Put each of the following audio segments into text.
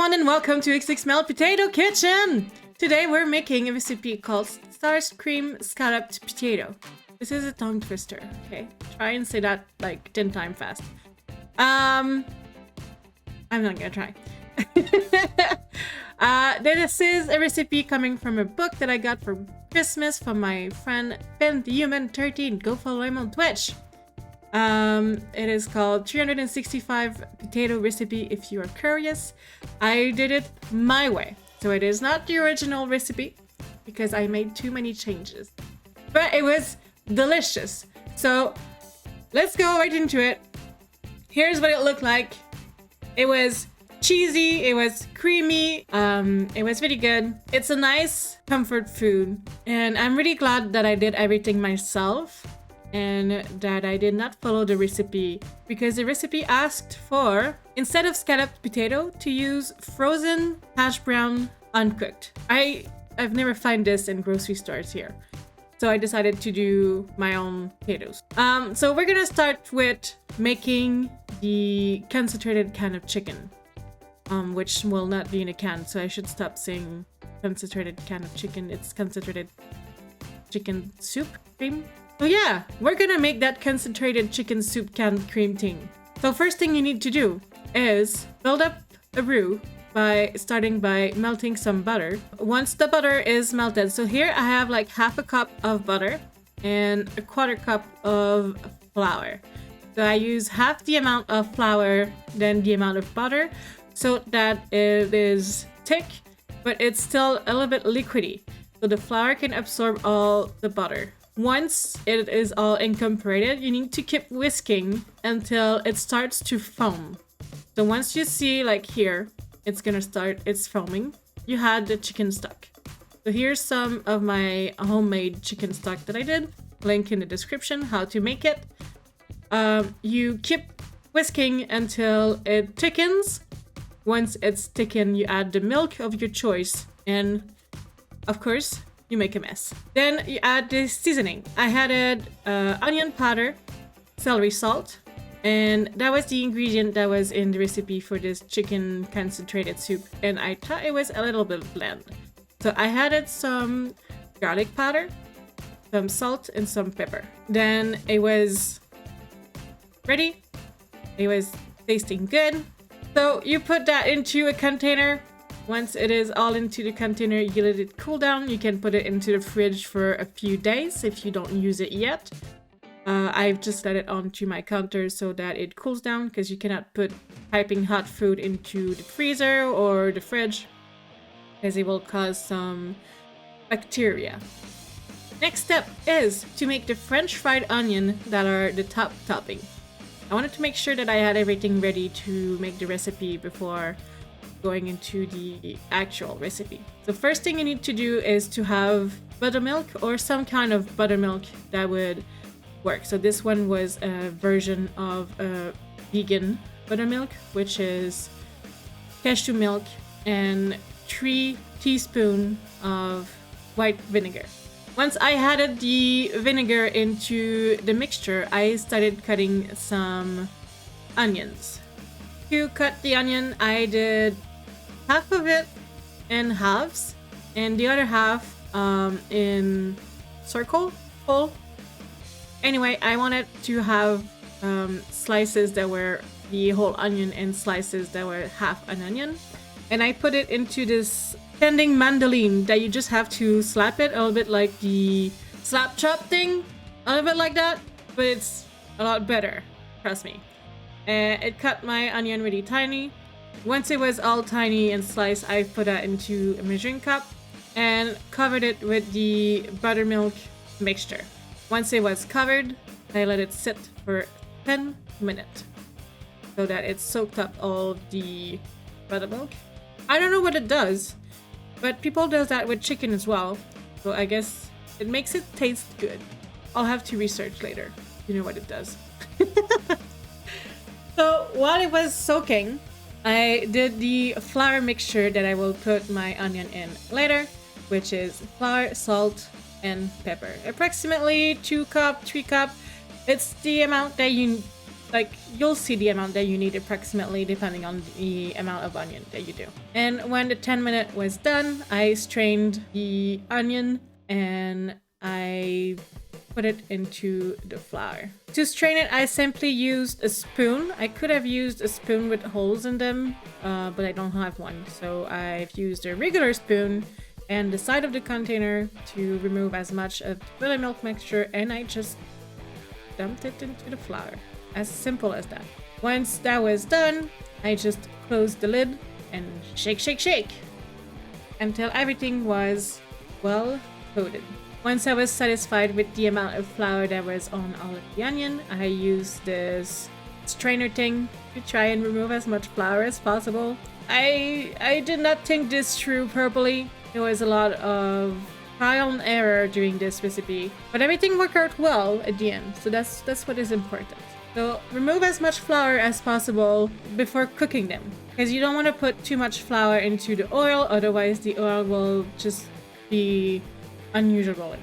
everyone and welcome to xxMelle Potato Kitchen! Today we're making a recipe called Sour Cream Scalloped Potato. This is a tongue twister, okay? Try and say that like 10 times fast. I'm not gonna try. This is a recipe coming from a book that I got for Christmas from my friend PenTheHuman13. Go follow him on Twitch. It is called 365 Potato Recipe if you are curious. I did it my way, so it is not the original recipe because I made too many changes, but it was delicious. So let's go right into it. Here's what it looked like. It was cheesy, it was creamy, it was really good. It's a nice comfort food, and I'm really glad that I did everything myself and that I did not follow the recipe, because the recipe asked for, instead of scalloped potato, to use frozen hash brown uncooked. I've never found this in grocery stores here, so I decided to do my own potatoes. So we're gonna start with making the concentrated can of chicken, which will not be in a can, so I should stop saying concentrated can of chicken. It's concentrated chicken soup cream. So yeah, we're gonna make that concentrated chicken soup canned cream thing. So first thing you need to do is build up a roux by starting by melting some butter. Once the butter is melted, so here I have like half a cup of butter and a quarter cup of flour. So I use half the amount of flour than the amount of butter, so that it is thick, but it's still a little bit liquidy, so the flour can absorb all the butter. Once it is all incorporated, you need to keep whisking until it starts to foam. So once you see, like here, it's foaming, you had the chicken stock. So here's some of my homemade chicken stock that I did. Link in the description how to make it. You keep whisking until it thickens. Once it's thickened, you add the milk of your choice, and of course, you make a mess. Then you add the seasoning. I added onion powder, celery salt, and that was the ingredient that was in the recipe for this chicken concentrated soup, and I thought it was a little bit bland. So I added some garlic powder, some salt, and some pepper. Then it was ready. It was tasting good. So you put that into a container. Once it is all into the container, you let it cool down. You can put it into the fridge for a few days if you don't use it yet. I've just let it onto my counter so that it cools down, because you cannot put piping hot food into the freezer or the fridge, because it will cause some bacteria. Next step is to make the French fried onion that are the top topping. I wanted to make sure that I had everything ready to make the recipe before going into the actual recipe. So first thing you need to do is to have buttermilk or some kind of buttermilk that would work. So this one was a version of a vegan buttermilk, which is cashew milk and 3 teaspoons of white vinegar. Once I added the vinegar into the mixture, I started cutting some onions. To cut the onion, I did half of it in halves and the other half in hole. Anyway, I wanted to have slices that were the whole onion and slices that were half an onion, and I put it into this bending mandolin that you just have to slap it a little bit like the slap chop thing, a little bit like that, but it's a lot better, trust me. It cut my onion really tiny. Once it was all tiny and sliced, I put that into a measuring cup and covered it with the buttermilk mixture. Once it was covered, I let it sit for 10 minutes so that it soaked up all the buttermilk. I don't know what it does, but people do that with chicken as well, so I guess it makes it taste good. I'll have to research later, you know what it does. So while it was soaking, I did the flour mixture that I will put my onion in later, which is flour, salt, and pepper. Approximately 2 cup, 3 cup. It's the amount that you like you'll see the amount that you need approximately depending on the amount of onion that you do. And when the 10-minute was done, I strained the onion and I put it into the flour. To strain it, I simply used a spoon. I could have used a spoon with holes in them, but I don't have one. So I've used a regular spoon and the side of the container to remove as much of the buttermilk mixture, and I just dumped it into the flour. As simple as that. Once that was done, I just closed the lid and shake, shake, shake until everything was well coated. Once I was satisfied with the amount of flour that was on all of the onion, I used this strainer thing to try and remove as much flour as possible. I did not think this through properly. There was a lot of trial and error during this recipe, but everything worked out well at the end, so that's what is important. So remove as much flour as possible before cooking them, because you don't want to put too much flour into the oil, otherwise the oil will just be unusable.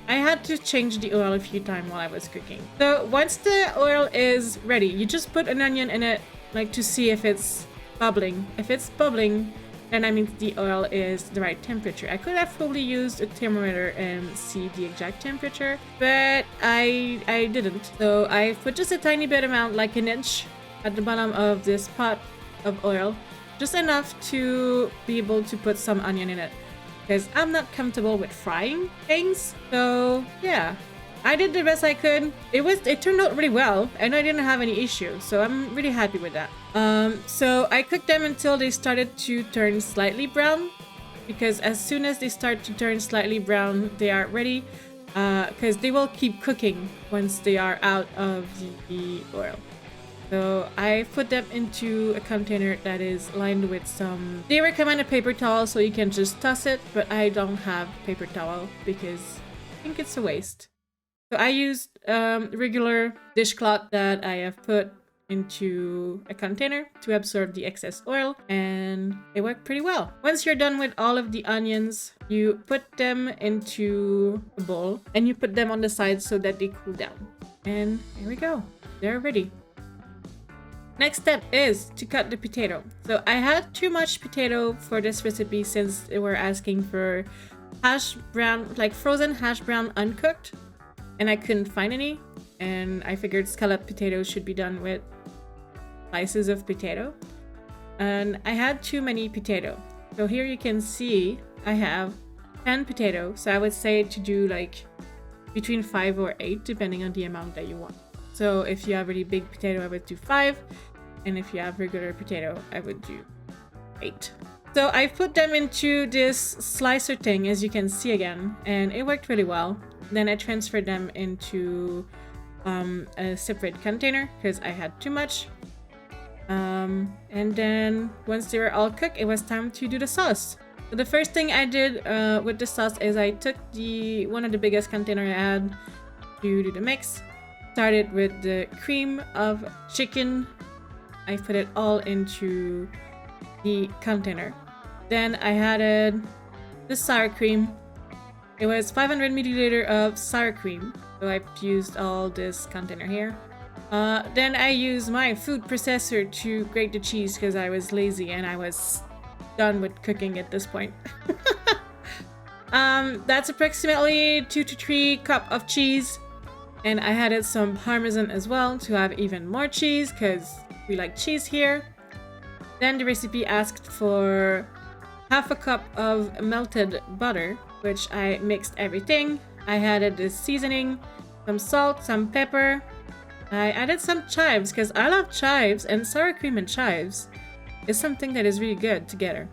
I had to change the oil a few times while I was cooking. So once the oil is ready, you just put an onion in it, like to see if it's bubbling. If it's bubbling, then that means the oil is the right temperature. I could have probably used a thermometer and see the exact temperature, but I didn't. So I put just a tiny bit amount, like an inch, at the bottom of this pot of oil, just enough to be able to put some onion in it, because I'm not comfortable with frying things. So yeah, I did the best I could. It turned out really well, and I didn't have any issue, so I'm really happy with that. So I cooked them until they started to turn slightly brown, because as soon as they start to turn slightly brown, they are ready, because they will keep cooking once they are out of the oil. So I put them into a container that is lined with some... They recommend a paper towel so you can just toss it, but I don't have paper towel because I think it's a waste. So I used regular dishcloth that I have put into a container to absorb the excess oil, and it worked pretty well. Once you're done with all of the onions, you put them into a bowl and you put them on the side so that they cool down. And here we go. They're ready. Next step is to cut the potato. So I had too much potato for this recipe since they were asking for hash brown, like frozen hash brown uncooked, and I couldn't find any. And I figured scalloped potatoes should be done with slices of potato. And I had too many potato. So here you can see I have 10 potatoes. So I would say to do like between 5 or 8 depending on the amount that you want. So if you have really big potato, I would do 5. And if you have regular potato, I would do 8. So I put them into this slicer thing, as you can see again, and it worked really well. Then I transferred them into a separate container because I had too much. And then once they were all cooked, it was time to do the sauce. So the first thing I did with the sauce is I took one of the biggest container I had to do the mix. Started with the cream of chicken. I put it all into the container. Then I added the sour cream. It was 500 milliliter of sour cream. So I used all this container here. Then I used my food processor to grate the cheese because I was lazy and I was done with cooking at this point. That's approximately 2 to 3 cups of cheese. And I added some parmesan as well to have even more cheese because we like cheese here. Then the recipe asked for half a cup of melted butter, which I mixed everything. I added the seasoning, some salt, some pepper. I added some chives because I love chives, and sour cream and chives is something that is really good together.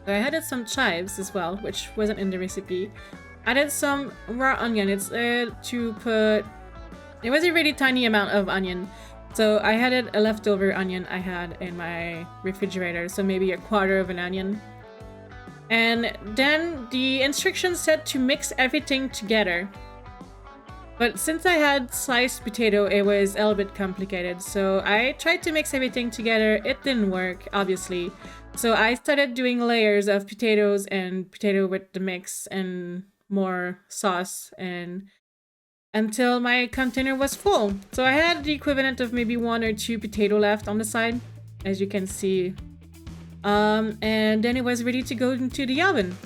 So I added some chives as well, which wasn't in the recipe. Added some raw onion. It was a really tiny amount of onion. So I added a leftover onion I had in my refrigerator, so maybe a quarter of an onion. And then the instructions said to mix everything together. But since I had sliced potato, it was a little bit complicated. So I tried to mix everything together. It didn't work, obviously. So I started doing layers of potatoes and potato with the mix and more sauce, and until my container was full. So I had the equivalent of maybe 1 or 2 potato left on the side, as you can see. And then it was ready to go into the oven.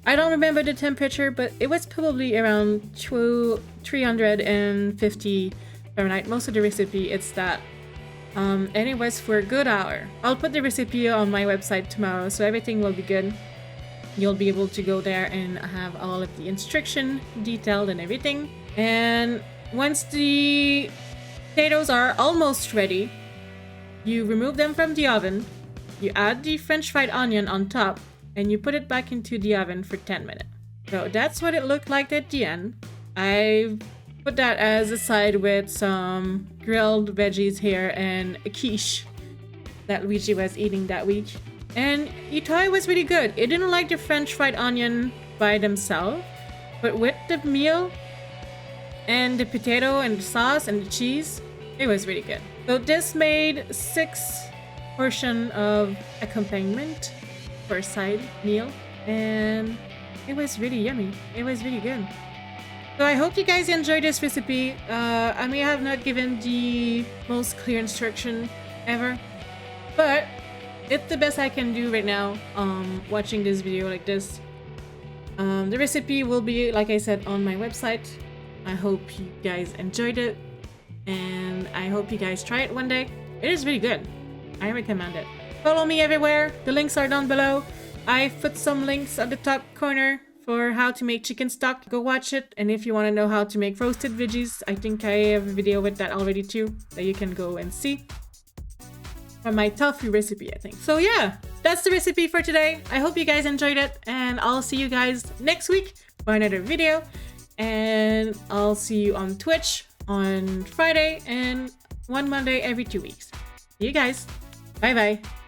I don't remember the temperature, but it was probably around 350 Fahrenheit. Most of the recipe, it's that. And it was for a good hour. I'll put the recipe on my website tomorrow, so everything will be good. You'll be able to go there and have all of the instruction detailed and everything. And once the potatoes are almost ready, you remove them from the oven, you add the French fried onion on top, and you put it back into the oven for 10 minutes. So that's what it looked like at the end. I put that as a side with some grilled veggies here and a quiche that Luigi was eating that week. And he thought it was really good. He didn't like the French fried onion by themselves, but with the meal and the potato and the sauce and the cheese, it was really good. So this made 6 portions of accompaniment for a side meal, and it was really yummy. It was really good. So I hope you guys enjoyed this recipe. I may have not given the most clear instruction ever, but it's the best I can do right now watching this video like this. The recipe will be, like I said, on my website. I hope you guys enjoyed it, and I hope you guys try it one day. It is really good. I recommend it. Follow me everywhere. The links are down below. I put some links at the top corner for how to make chicken stock. Go watch it. And if you want to know how to make roasted veggies, I think I have a video with that already too that you can go and see. From my tofu recipe, I think. So yeah, that's the recipe for today. I hope you guys enjoyed it, and I'll see you guys next week for another video. And I'll see you on Twitch on Friday and one Monday every 2 weeks. See you guys. Bye bye.